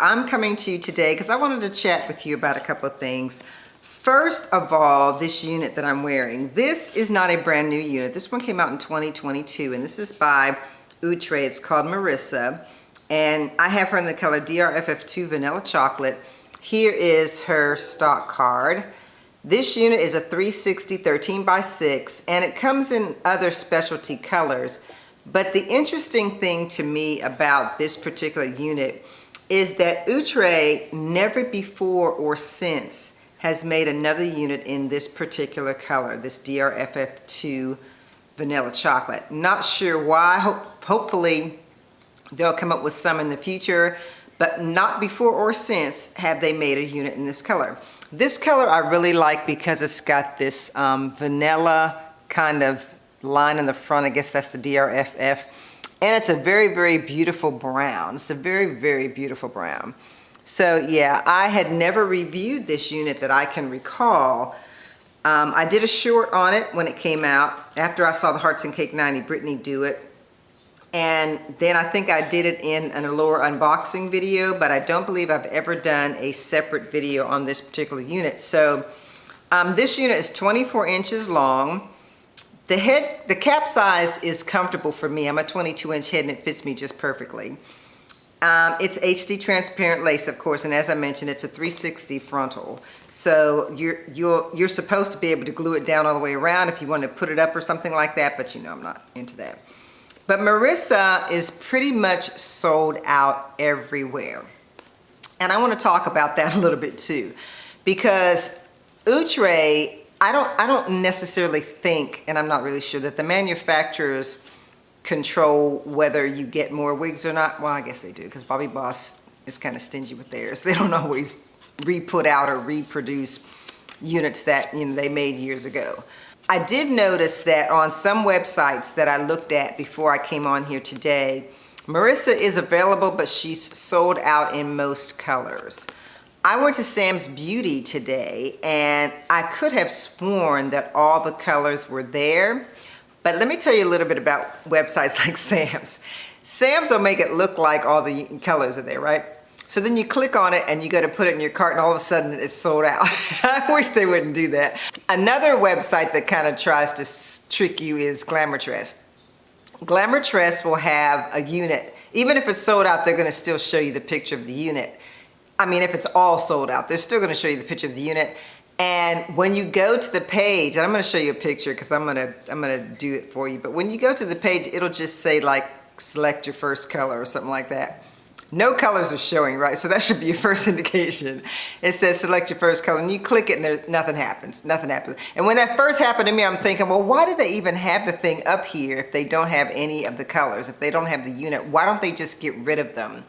I'm coming to you today because I wanted to chat with you about a couple of things. First of all, this unit that I'm wearing, this is not a brand new unit. This one came out in 2022 and this is by Outre. It's called MARISSA and I have her in the color DRFF2 Vanilla Chocolate. Here is her stock card. This unit is a 360 13x6 and it comes in other specialty colors. But the interesting thing to me about this particular unit is that Outre never before or since has made another unit in this particular color, this DRFF2 Vanilla Chocolate. Not sure why. Hopefully they'll come up with some in the future, but not before or since have they made a unit in this color. This color I really like because it's got this vanilla kind of line in the front. I guess that's the DRFF, and it's a very, very beautiful brown. It's a very, very beautiful brown. So yeah, I had never reviewed this unit that I can recall. I did a short on it when it came out after I saw the Hearts and Cake 90 Brittany do it, and then I think I did it in an Allure unboxing video, but I don't believe I've ever done a separate video on this particular unit. So this unit is 24 inches long. The cap size is comfortable for me. I'm a 22-inch head and it fits me just perfectly. It's HD transparent lace, of course, and as I mentioned, it's a 360 frontal. So you're supposed to be able to glue it down all the way around if you want to put it up or something like that, but you know I'm not into that. But MARISSA is pretty much sold out everywhere. And I want to talk about that a little bit too, because Outre, I don't necessarily think, and I'm not really sure, that the manufacturers control whether you get more wigs or not. Well, I guess they do, because Bobby Boss is kind of stingy with theirs. They don't always re-put out or reproduce units that they made years ago. I did notice that on some websites that I looked at before I came on here today, MARISSA is available, but she's sold out in most colors. I went to Sam's Beauty today and I could have sworn that all the colors were there, but let me tell you a little bit about websites like Sam's. Sam's will make it look like all the colors are there, right? So then you click on it and you go to put it in your cart and all of a sudden it's sold out. I wish they wouldn't do that. Another website that kind of tries to trick you is Glamour Tress. Glamour Tress will have a unit. Even if it's sold out, they're gonna still show you the picture of the unit. I mean, if it's all sold out, they're still going to show you the picture of the unit. And when you go to the page, and I'm going to show you a picture because I'm gonna do it for you. But when you go to the page, it'll just say like, select your first color or something like that. No colors are showing, right? So that should be your first indication. It says select your first color, and you click it and nothing happens, nothing happens. And when that first happened to me, I'm thinking, well, why did they even have the thing up here if they don't have any of the colors? If they don't have the unit, why don't they just get rid of them?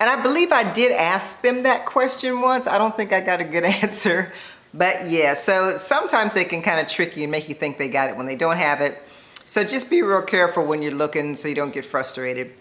And I believe I did ask them that question once. I don't think I got a good answer, but yeah, so sometimes they can kind of trick you and make you think they got it when they don't have it. So just be real careful when you're looking so you don't get frustrated.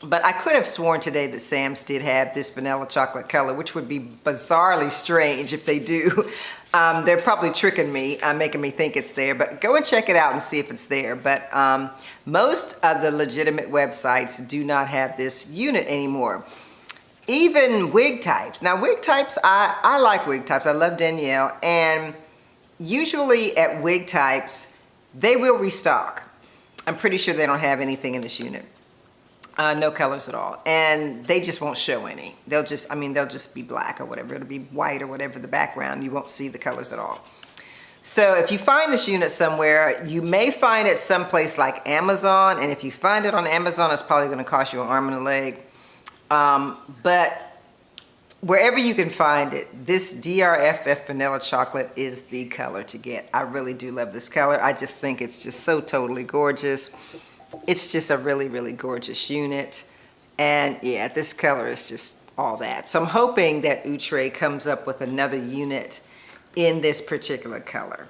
But I could have sworn today that Sam's did have this vanilla chocolate color, which would be bizarrely strange if they do. They're probably tricking me, making me think it's there, but go and check it out and see if it's there. But most of the legitimate websites do not have this unit anymore. Even wig types. Now wig types, I like wig types. I love Danielle, and usually at wig types, they will restock. I'm pretty sure they don't have anything in this unit. No colors at all, and they just won't show any. They'll just be black or whatever. It'll be white or whatever the background. You won't see the colors at all. So if you find this unit somewhere, you may find it someplace like Amazon, and if you find it on Amazon, it's probably going to cost you an arm and a leg. But wherever you can find it, this DRFF Vanilla Chocolate is the color to get. I really do love this color. I just think it's just so totally gorgeous. It's just a really, really gorgeous unit. And yeah, this color is just all that. So I'm hoping that Outre comes up with another unit in this particular color.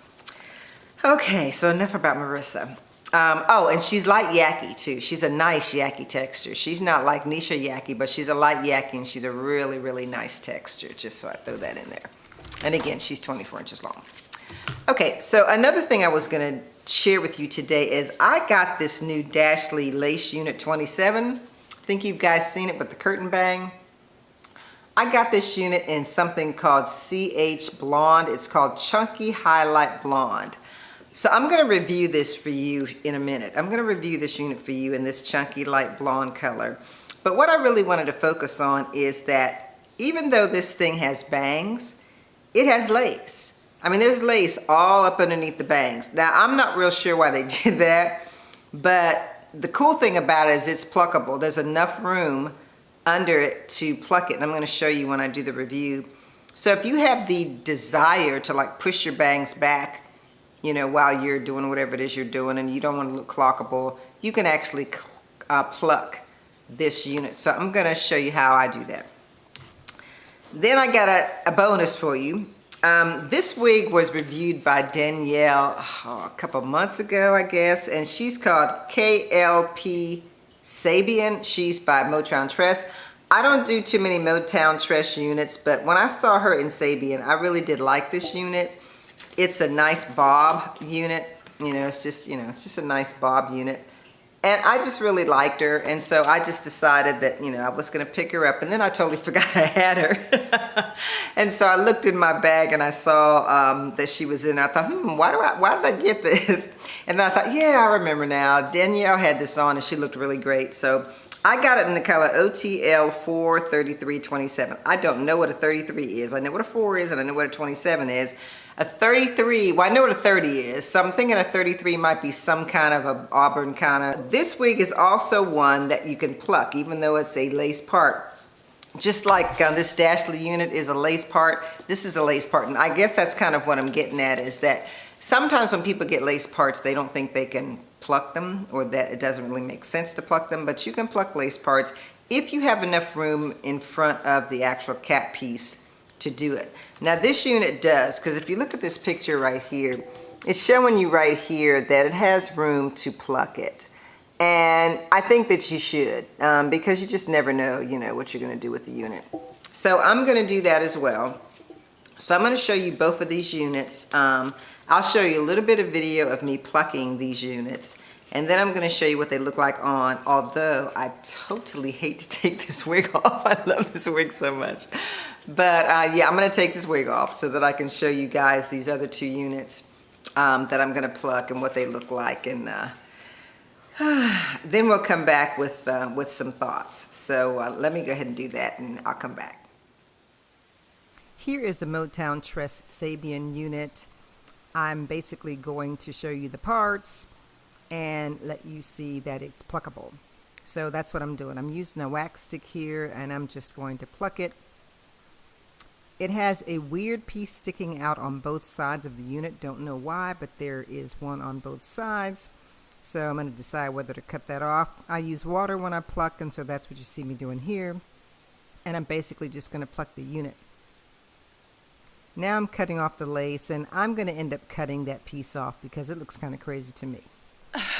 Okay, so enough about MARISSA. Oh, and she's light yaki too. She's a nice yaki texture. She's not like Nisha yaki, but she's a light yaki, and she's a really, really nice texture, just so I throw that in there. And again, she's 24 inches long. Okay, so another thing I was gonna share with you today is I got this new Dashley Lace Unit 27. I think you guys seen it with the curtain bang. I got this unit in something called CH Blonde. It's called Chunky Highlight Blonde. So I'm gonna review this for you in a minute. I'm gonna review this unit for you in this chunky light blonde color. But what I really wanted to focus on is that even though this thing has bangs, it has lace. I mean, there's lace all up underneath the bangs. Now, I'm not real sure why they did that, but the cool thing about it is it's pluckable. There's enough room under it to pluck it, and I'm going to show you when I do the review. So if you have the desire to like push your bangs back, you know, while you're doing whatever it is you're doing and you don't want to look clockable, you can actually pluck this unit. So I'm going to show you how I do that. Then I got a bonus for you. This wig was reviewed by Danielle a couple months ago, I guess, and she's called KLP SABIAN. She's by Motown Tress. I don't do too many Motown Tress units, but when I saw her in SABIAN, I really did like this unit. It's a nice bob unit. You know, it's just a nice bob unit. And I just really liked her, and so I just decided that, you know, I was gonna pick her up, and then I totally forgot I had her. And so I looked in my bag and I saw that she was in. I thought, why did I get this? And then I thought, yeah, I remember now. Danielle had this on and she looked really great. So I got it in the color OTL 43327. I don't know what a 33 is. I know what a 4 is and I know what a 27 is. A 33, well, I know what a 30 is, so I'm thinking a 33 might be some kind of a auburn kind of. This wig is also one that you can pluck, even though it's a lace part. Just like this Dashley unit is a lace part, this is a lace part. And I guess that's kind of what I'm getting at, is that sometimes when people get lace parts, they don't think they can pluck them, or that it doesn't really make sense to pluck them, but you can pluck lace parts if you have enough room in front of the actual cap piece to do it. Now this unit does, because if you look at this picture right here, it's showing you right here that it has room to pluck it. And I think that you should, because you just never know, you know, what you're gonna do with the unit. So I'm gonna do that as well. So I'm gonna show you both of these units. I'll show you a little bit of video of me plucking these units, and then I'm gonna show you what they look like on, although I totally hate to take this wig off. I love this wig so much. But yeah, I'm gonna take this wig off so that I can show you guys these other two units that I'm gonna pluck and what they look like. And then we'll come back with some thoughts. So let me go ahead and do that and I'll come back. Here is the Motown Tress SABIAN unit. I'm basically going to show you the parts and let you see that it's pluckable. So that's what I'm doing. I'm using a wax stick here and I'm just going to pluck it. It has a weird piece sticking out on both sides of the unit. Don't know why, but there is one on both sides. So I'm going to decide whether to cut that off. I use water when I pluck, and so that's what you see me doing here. And I'm basically just going to pluck the unit. Now I'm cutting off the lace, and I'm going to end up cutting that piece off because it looks kind of crazy to me.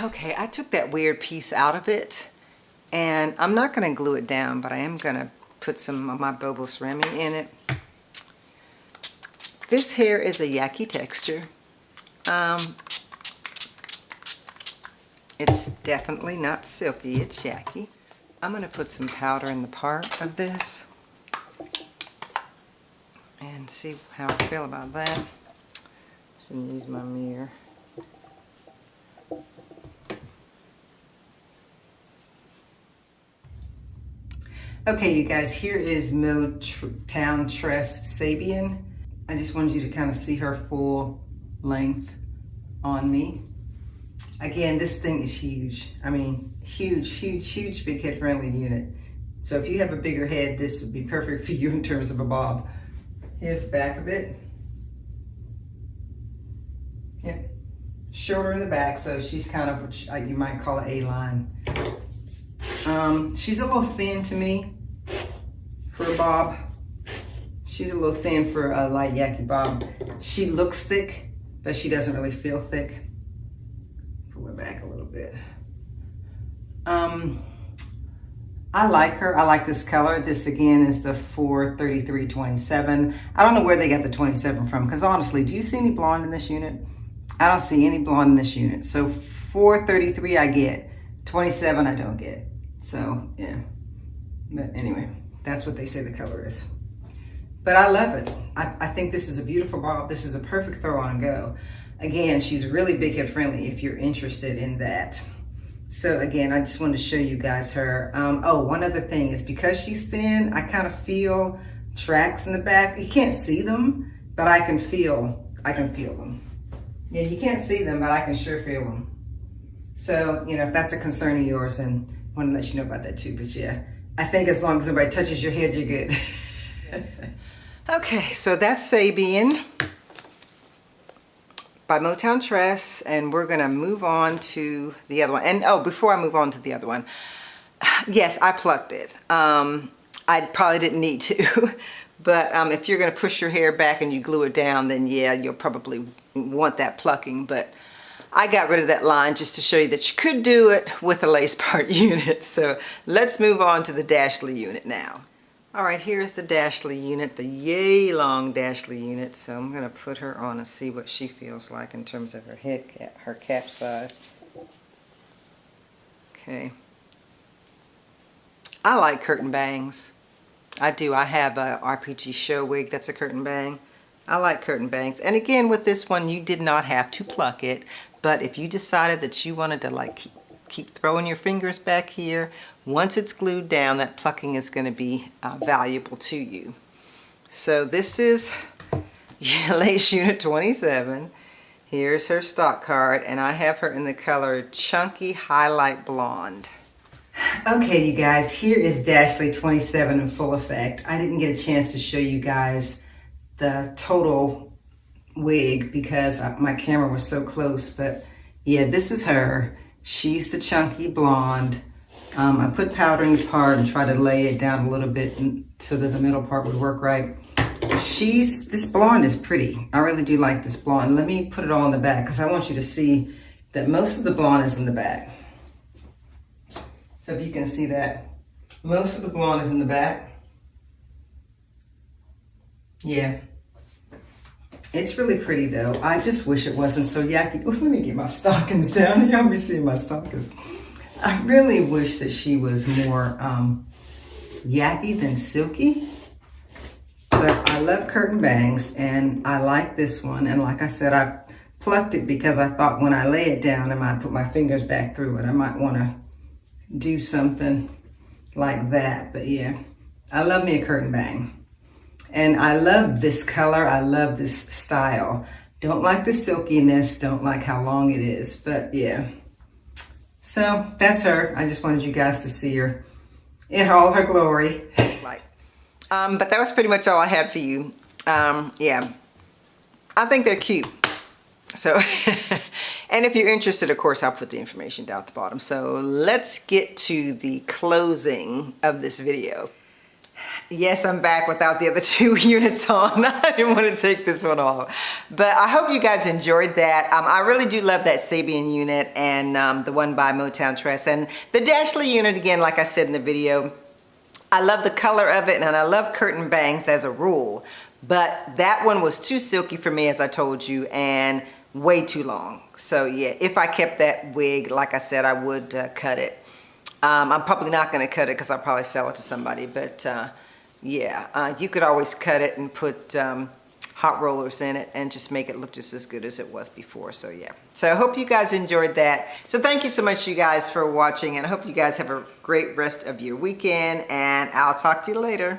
Okay, I took that weird piece out of it, and I'm not going to glue it down, but I am going to put some of my Bobo ceramic in it. This hair is a yucky texture. It's definitely not silky, it's yucky. I'm gonna put some powder in the part of this and see how I feel about that. Just gonna use my mirror. Okay, you guys, here is Motown Tress SABIAN. I just wanted you to kind of see her full length on me. Again, this thing is huge. I mean, huge, huge, huge big head friendly unit. So if you have a bigger head, this would be perfect for you in terms of a bob. Here's the back of it. Yeah, shorter in the back, so she's kind of what you might call an A-line. She's a little thin to me for a bob. She's a little thin for a light yaki bob. She looks thick, but she doesn't really feel thick. Pull her back a little bit. I like her. I like this color. This again is the 43327. I don't know where they got the 27 from, because honestly, do you see any blonde in this unit? I don't see any blonde in this unit. So 433 I get, 27 I don't get. So yeah, but anyway, that's what they say the color is. but I love it. I think this is a beautiful bob. This is a perfect throw on and go. Again, she's really big head friendly if you're interested in that. So again, I just wanted to show you guys her. Oh, one other thing is because she's thin, I kind of feel tracks in the back. You can't see them, but I can feel them. Yeah, you can't see them, but I can sure feel them. So, you know, if that's a concern of yours, and I want to let you know about that too. But yeah, I think as long as nobody touches your head, you're good. Yes. Okay, so that's Sabian by Motown Tress, and we're gonna move on to the other one. And oh, before I move on to the other one, yes, I plucked it. I probably didn't need to, but if you're gonna push your hair back and you glue it down, then yeah, you'll probably want that plucking. But I got rid of that line just to show you that you could do it with a lace part unit. So let's move on to the Dashley unit now. All right, here's the Dashley unit, the yay long Dashley unit. So I'm gonna put her on and see what she feels like in terms of her head cap, her cap size. Okay. I like curtain bangs. I do. I have a RPG show wig that's a curtain bang. I like curtain bangs. And again, with this one, you did not have to pluck it. But if you decided that you wanted to like keep throwing your fingers back here, once it's glued down, that plucking is going to be valuable to you. So this is Lace Unit 27. Here's her stock card, and I have her in the color Chunky Highlight Blonde. Okay, you guys, here is Dashley 27 in full effect. I didn't get a chance to show you guys the total wig because my camera was so close, but yeah, this is her. She's the chunky blonde. I put powder in the part and try to lay it down a little bit so that the middle part would work right. This blonde is pretty. I really do like this blonde. Let me put it all in the back because I want you to see that most of the blonde is in the back. So if you can see that, most of the blonde is in the back. Yeah. It's really pretty though. I just wish it wasn't so yucky. Let me get my stockings down. Y'all be seeing my stockings. I really wish that she was more yappy than silky. But I love curtain bangs and I like this one. And like I said, I plucked it because I thought when I lay it down, I might put my fingers back through it. I might want to do something like that. But yeah, I love me a curtain bang. And I love this color. I love this style. Don't like the silkiness. Don't like how long it is. But yeah. So that's her. I just wanted you guys to see her in all her glory. But that was pretty much all I had for you. Yeah, I think they're cute. So, and if you're interested, of course, I'll put the information down at the bottom. So let's get to the closing of this video. Yes, I'm back without the other two units on. I didn't want to take this one off. But I hope you guys enjoyed that. I really do love that Sabian unit and the one by Motown Tress. And the Dashley unit, again, like I said in the video, I love the color of it and I love curtain bangs as a rule. But that one was too silky for me, as I told you, and way too long. So yeah, if I kept that wig, like I said, I would cut it. I'm probably not going to cut it because I'll probably sell it to somebody. But yeah, you could always cut it and put hot rollers in it and just make it look just as good as it was before. So yeah, so I hope you guys enjoyed that. So thank you so much, you guys, for watching, and I hope you guys have a great rest of your weekend, and I'll talk to you later.